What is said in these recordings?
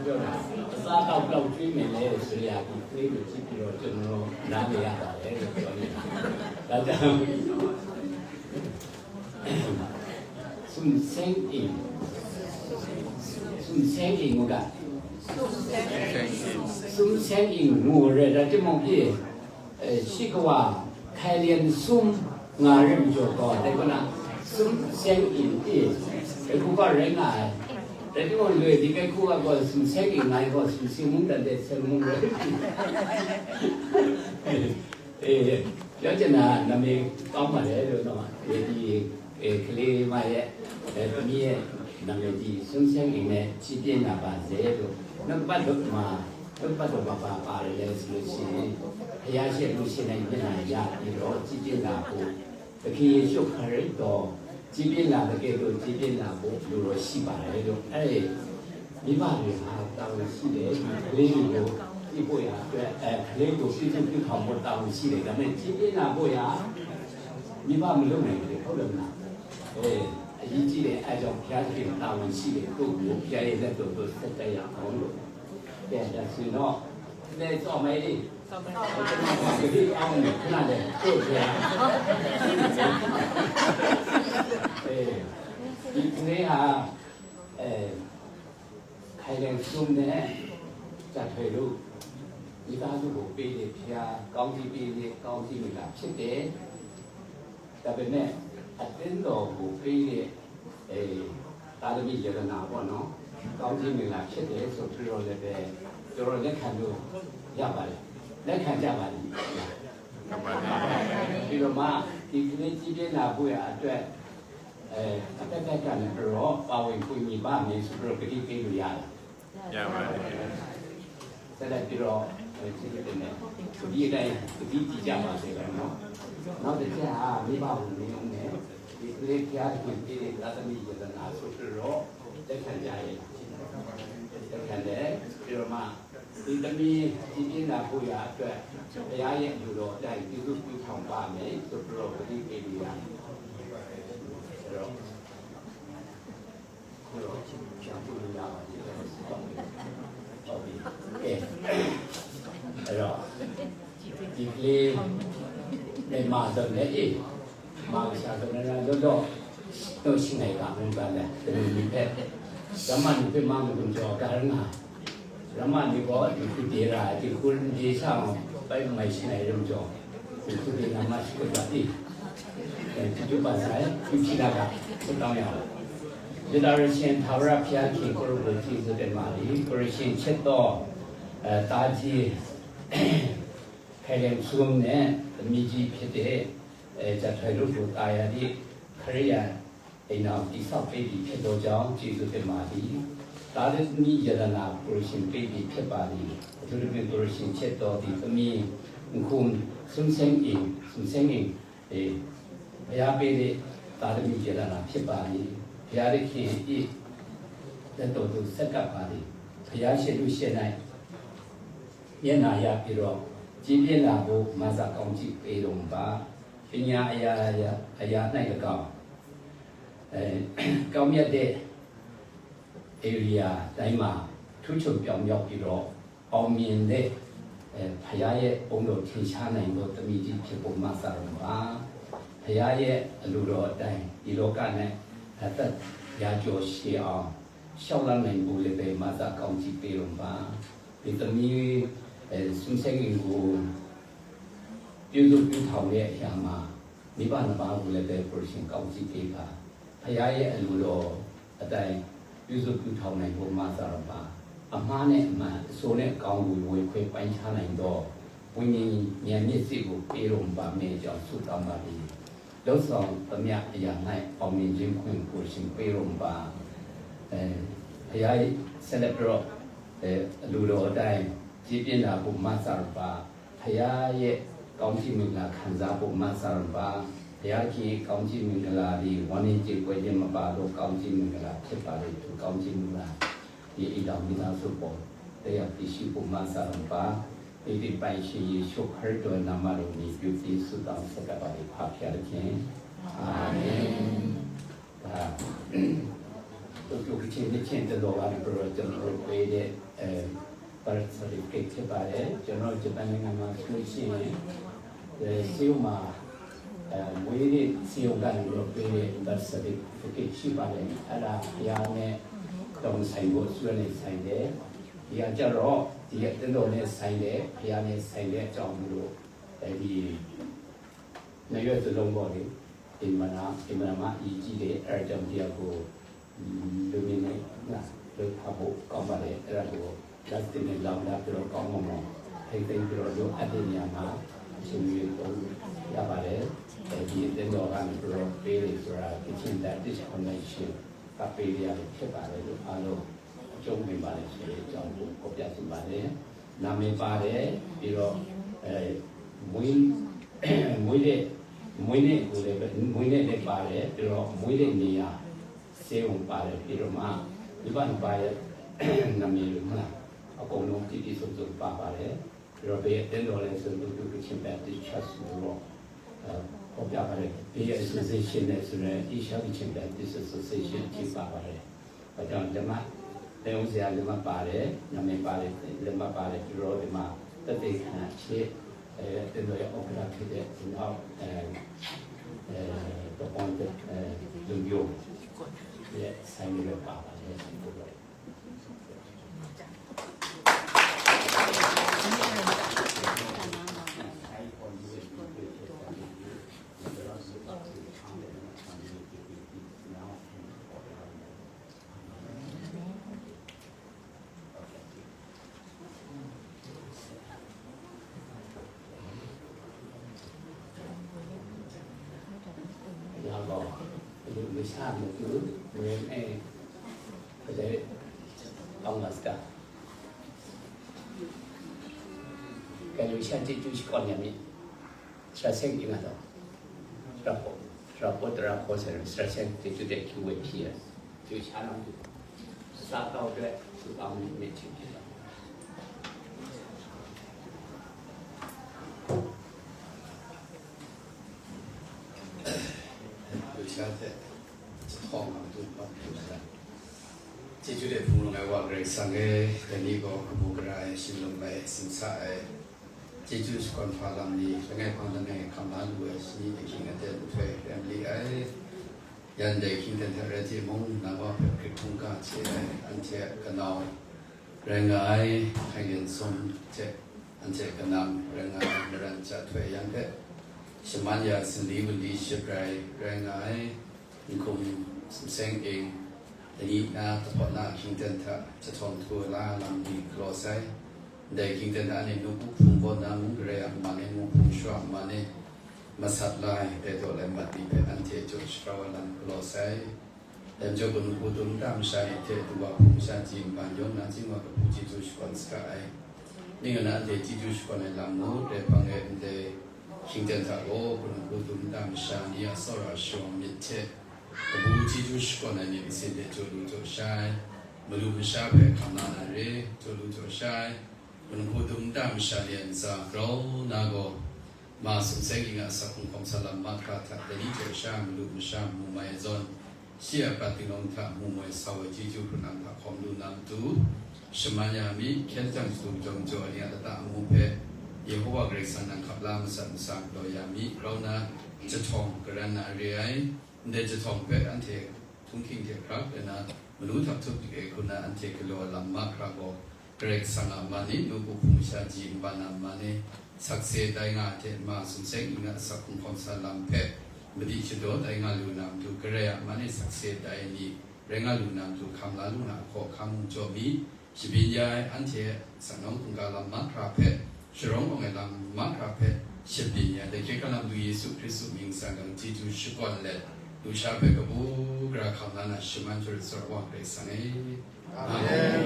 ပြောတာအစားတော့ကျွေးမယ်လေဆိုရကူခွေးကိုကြည့်ပြီးတော့ကျွန်တော်နားလေရပါတယ်လို့ပြောနေတာဒါကြောင့်စွန်ဆင်းအင်းကစွန်ဆင်းအင်းငိုရတဲ့တမောင်ပြေရှိကွာခိုင်လျန်စွန်ငါရင်ကြောတော့တဲ့ကနာစွန်ဆင်းအင်းပြေအခုကရငါแต่ที่มันเลยที่แกคู่ก็สุนเซกิไงก็สุนซิมุนแต่เด็กเซมุนเลยแล้วจะนามีต้องมาเลยดูหน่อยที่คลีมาเนี่ยมีนามีที่สุนเซกิเนี่ยชีวิตน่ะบ้านเสียดูนักบ้านรถมาป่าเลยสุดสิพยาเชื่อดูสิในเป็นอะไรยากที่รอชีวิตน่ะกูตะกี้ชุกอะไรต่อจริงๆนะตะเกียบดูจริงๆนะผมดูรสิบาทเลยดูมีบ้านเลยครับตามสิเลยเลี้ยงดูที่พ่อยาเลี้ยงดูที่ที่ทำหมดตามสิเลยแต่ไม่จริงๆนะพ่อยามีบ้านมันเรื่องไหนเลยเขาเรื่องนะยิ่งที่เลยไอ้เจ้าพิจารณาตามสิเลยตัวบุกพิจารณาตัวเสร็จอย่างของลูกแต่จะซื้อเนาะได้ต่อไหมดิที่เอาเนี่ยขนาดเลยตัวเดียวဒီနေ့ဟာခိုင်တဲ့စုံနဲ့ဇတ်ထွေလို့ဒီသားစုကိုပေးတယ်ဖျားကောင်းကြီးပေးတယ်ကောင်းကြီးမလားဖြစ်တယ်ဒါပေမဲ့အတင်းတော်ကိုပေးတဲ့သာသမီရတနာပေါ့နော်ကောင်းကြီးမလားဖြစ်တယ်ဆိုပြီးတော့လည်းပဲကျွန်တော်လက်ခံလို့ရပါတယ်လက်ခံကြပါလိမ့်ဒီလိုမှဒီကနေ့ကြည့်ပြလာဖို့ရအတွက်အတက်တက်ကနေတော့ပါဝင်ခွင့်မိပါမယ်ဆိုတော့ကြည့်ပေးလို့ရတယ်ပါတယ်ဆက်လက်ပြီးတော့ကြည့်ပြနေဒီအတိုင်းဒီကြည့်ကြပါစေတော့နော်နောက်တစ်ချက်ဟာမိဘဝင်နေအောင်နဲ့ဒီကလေးကြားကိုပြည်တဲ့သာသမီယတနာဆိုတော့တက်ခံကြရဲ့တက်ခံတယ်ပြီးတော့မှဒီသမီးကြည့်ပြလာဖို့ရအတွက်ဘုရားရဲ့အလိုတော်အတိုင်းပြုစုပြုထောင်ပါမယ်ဆိုတော့ကြည့်ပေးလို့ရတယ်ပြန်พูดရပါတယ်ဟုတ်ပြီအဲ့တော့ဒီကလေးနေမှာတော့လေမာရှာတော့လည်းတော့ရှိနေကမှန်းပါလေဒီပဲဓမ္မနိဗ္ဗာန်ကိုကြောကာရဏဓမ္မနိဗ္ဗာန်ဒီတေရာဒီကုန်းဒီဆောင်ပိုင်မရှိနေတော့ကြောဒီကုဒီနာမရှိကိုတည်းဒီကျပါဆိုင်ဒီချိနာကတောင်းရအောင်ဒီတော်ရှင်သာဝရဖျားခင်ကိုလိုကြည့်စတဲ့မာလီကိုရှင်ချက်တော့တာကြီးခဲရင်စုံနဲ့မိကြီးဖြစ်တဲ့ဇတ်ထွေလို့ကိုတာယာဒီခရိယာအိမ်တော်တိဆောက်ပေးပြီးဖြစ်တော့ကြောင်းကြည့်စတဲ့မာလီတာရမီယဒနာကိုရှင်ပေးပြီးဖြစ်ပါလိသူတို့ကိုရှင်ချက်တော့ဒီသမီးခုံစွန်းစင်းအင်းဘုရားပေးတဲ့တာရမီယဒနာဖြစ်ပါလိဘုရားရဲ့ခင်ဤတဲ့တော်သူဆက်ကပ်ပါလိဘုရားရှိသူရှင်းနိုင်မျက်နာရပြီးတော့ကြည်ပြင်းလာဖို့မဆာကောင်းကြည့်ပေးတော်ပါပညာအရာ၌၎င်းကောင်းမြတ်တဲ့area တိုင်းမှာထူးချွန်ပြောင်းရောက်ပြီးတော့အောင်မြင်တဲ့ဘုရားရဲ့ဘုန်းတော်ထင်ရှားနိုင်သောတမီကြီးဖြစ်ဖို့မဆာတော်ပါဘုရားရဲ့အလိုတော်အတိုင်းဒီလောကနဲ့အသက်ရာကျော်ရှည်အောင်ရှောက်လန်းနိုင်ဖို့လည်းပဲမဆာကောင်းကြည့်ပေးတော်ပါဒီတမီစွန်းဆိုင်ကိုပြုလုပ်ပြုထောင်တဲ့အရာမှာမိဘနှစ်ပါးကိုလည်းပဲပရိုရှင်ကောင်းကြည့်ပေးပါဘုရားရဲ့အလိုတော်အတိုင်းပြုစုပြုထောင်နိုင်ဖို့မဆာတော်ပါအမှားနဲ့အမှန်အဆိုးနဲ့ကောင်းကိုဝေခွဲပိုင်းခြားနိုင်တော့ဝိညာဉ်ဉာဏ်မျက်စိကိုပေးတော်ပါမယ်ကြောင့်ဆုတောင်းပါသည်လောဆောင်သမျှအရာ၌အောင်မြင်ခြင်းခွင့်ကိုရှင်ပေးတော်ပါဘုရားဆက်လက်ပြီးတော့အလိုတော်အတိုင်းကြည်ပြင်းလာဖို့မဆာတော်ပါဘုရားရဲ့ကောင်းချီးမင်္ဂလာခံစားဖို့မဆာတော်ပါဘုရားကြီးကောင်းချီးမင်္ဂလာဒီဝမ်းနည်းကြေကွဲခြင်းမပါတော့ကောင်းချီးမင်္ဂလာဖြစ်ပါလေသူကောင်းချီးမင်္ဂလာဒီအိတော်မိသားစုပေါ်တရားသိရှိဖို့မဆာတော်ပါဒီပိုင်ရှိယေရှုခရစ်တော်နာမတော်နဲ့ပြုပြီးဆုတောင်းဆက်ပါလေဖာဖျားခြင်းအာမင် တို့ကချင်းချင်းတော့လာပြီးတော့ကျွန်တော်ပေးတဲ့birth certificate ဖြစ်ပါတယ်ကျွန်တော်ဂျပန်နိုင်ငံမှာဆိုလို့ရှိရင်စီယုံမှာမွေးနေ့စီယုံကနေတော့ပေးတဲ့ birth certificate ရှိပါတယ်အဲ့ဒါဘုရားနဲ့တောင်းဆိုင်ဖို့ဆွေးနွေးဆိုင်တယ်ဒီကကြတော့ဒီကတတော်နဲ့ဆိုင်တယ်ဘုရားနဲ့ဆိုင်တဲ့အကြောင်းလို့ဒီနေရတဲ့လုံးပေါ်လေးဒီမှာမှာအကြီးတဲ့အဲ့ကြောင့်ဒီကိုလူမင်းနဲ့လို့ဖတ်ဖို့ကောင်းပါတယ်အဲ့ဒါကိုလက်တင်နဲ့လောင်းလာပြီးတော့ကောင်းမှမထိတ်သိမ်းပြီးတော့လိုအပ်တဲ့နေရာမှာအချိန်ကြီးတော့ရပါတယ်ဒီတဲ့တော့ကနေပြီးတော့ပေးရဆိုတာ kitchen that disconnection ကပေးရဖြစ်ပါတယ်လို့အားလုံးအကျုံးမိပါတယ်ဆိုတဲ့အကြောင်းကိုဖော်ပြချင်ပါတယ်နာမည်ပါတယ်ပြီးတော့မွေးနေ့ကိုလည်းမွေးနေ့လည်းပါတယ်ပြီးတော့မွေးနေ့နေရာစေုံပါတယ်ပြီးတော့မှဒီဘန်ပါရဲ့နာမည်လို့မလားအကုန်လုံးတည်စုံစုံပါပါတယ်ပြီးတော့ဘေးတဲ့တော်လည်းဆိုလို့ဒီချင်းပဲဒီ trust လို့ဟောပြပါတယ်ဘေး association နဲ့ဆိုရင် Asia Kitchen Baptist Association ဖြစ်ပါပါတယ်။ဒါကြောင့်ဓမ္မတေုံစရာဓမ္မပါတယ်နာမည်ပါတယ်ဓမ္မပါတယ်ပြီးတော့ဒီမှာတတိခဏဖြစ်တဲ့တော်ရဲ့ဥက္ကဋ္ဌဖြစ်တဲ့ဒီနောက်တော့ပေါ်တဲ့လူမျိုးရဲ့ဆိုင်ရပါပါတယ်ဒီလိုပဲชาติมันคือเรียนเองก็จะต้องมาสกัดการวิชาที่จุดก่อนอย่างนี้สระเส้นยังไงต่อเราโพสต์สระเส้นที่จุดเด็กคิวเวทีจุดชาติเราสาต่อด้วยสุดเอาไม่ถึงที่เราวิชาที่ห้องมันตุ้มปั๊บตุ้มกันที่จุดเด็ดพุ่งลงไปว่าเรื่องสังเกตแต่นี่ก็ขบุกระไรชิมลงไปสินสายที่จุดสกุลฟ้าลำนี้เป็นไงความตั้งใจคำนั้นด้วยสิ่งที่คิดกันเดินไปเรื่องนี้ยันเด็กคิดแต่เรื่องที่มุ่งนับว่าเป็นพุ่งการเชื่ออันเชื่อกันเอาเรื่องไงให้เงินส่งเชื่ออันเชื่อกันนำเรื่องไงเรื่องจะถอยยันเด็กสมัยยาสินดีวันดีเชื่อไรเรื่องไงยังคงเส้นเองแต่นี้นะตอนนั้นคิงเดินท่าจะทนทัวลาลำดีกลอไซเด็กคิงเดินท่าในนุบุพุ่งบนน้ำมุกเรียมาในมุกพุ่งช่วงมาในมาสัตว์ลายแต่ตัวแหลมบัดดีเป็นอันเทจุดสระวันกลอไซแต่จบนุบุตุนตามใช้เทตัวพุ่งชาจิมบานยนนั้นจิงว่ากับผู้จิตุสกอนสกายนี่ก็นั้นเด็กจิตุสกอนในลำมูเด็กบางเอ็นเด็กคิงเดินท่าโอ้คุณบุตุนตามใช้เนี่ยสระชวงมิเทกบูจีจูสกอนในนี้สิ่งเดียวจูลูจูใช้บลูมิชาเปคำนาเรจูลูจูใช้คุณผู้ดุมดามชาเลียนจากเรานาโกมาสุดเซ็งอิงาสักคมสลัมมาคาทัดเดนิจูใช้บลูมิชามุมัยจอนเชียปฏินงทัมุมัยสาวจีจูคุณนันทักคมดูนันตูสมัยามีเขียนจังสูงจงโจเนี่ยตามุเพเยโฮวาเกรซันนังขับลามสันสังโดยามีเรานะจะทองกระนาเรียเดจะทองเป็ดอันเททุ่งคิงเทครับเลยนะมนุษย์ทับทุกเอกคนนั้นอันเทกลัวลำมากครับบอกเกรกสังอามานินุบุคุมชาจีนบานามานิสักเสดได้งาเทมาสุนเซงอิงะสักคุมพรสลัมเป็ดบดีชโดได้งาลูนามดูเกรยมานิสักเสดได้นี้เรงาลูนามดูคำลาลูนาขอคำโจมีชีวิตยายอันเทสังน้องคุงกาลำมากครับเป็ดชร้ององไงลำมากครับเป็ดชีวิตยายได้แค่กำลังดูเยซูคริสต์มิงสังกังจีจูชุกอนเล็ดดูชาเปกบูกระคำนั้นชิมันจุดสระวังเรสังเออาเมน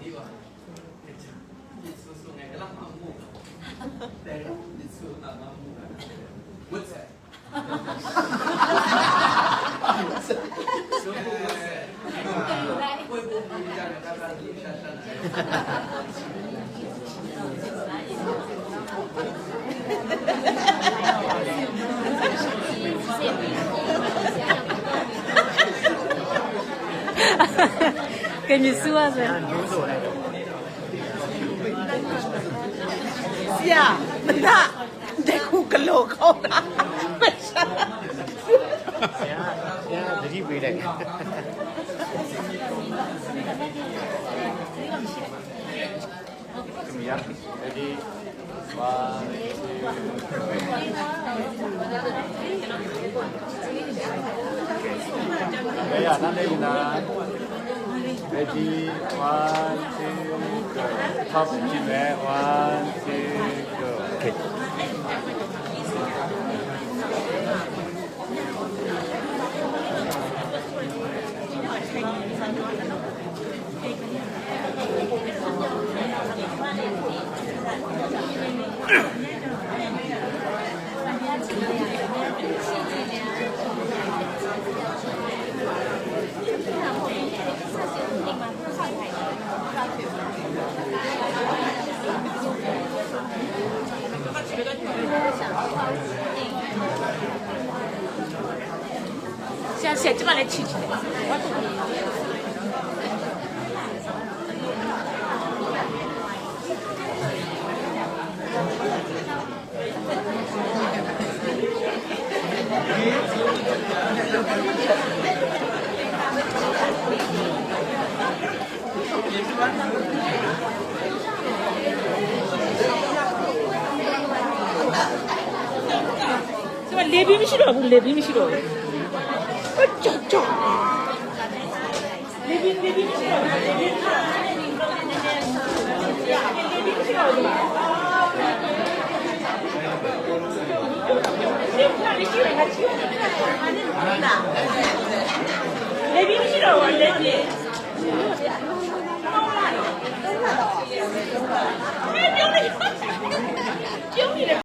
นี่ว่าดิสูสูไงก็รับมาหมู่แต่ดิสูตามมาหมู่มุดเสสูมุดเสคุยบุญมีจานการที่ชัดชัด给你说噻。是啊，那这苦个路口啊，没啥。တတိပေးလိုက်ဒီရဒီပါဘယ်ရနားနေနာ Ready, 1, 2, go. Top Jimmy, 1, 2, go. Okay. 现在这么来亲戚的。这脸皮싫어,脸皮싫어. 어쩌죠?脸皮싫어.脸皮싫어, 완전히.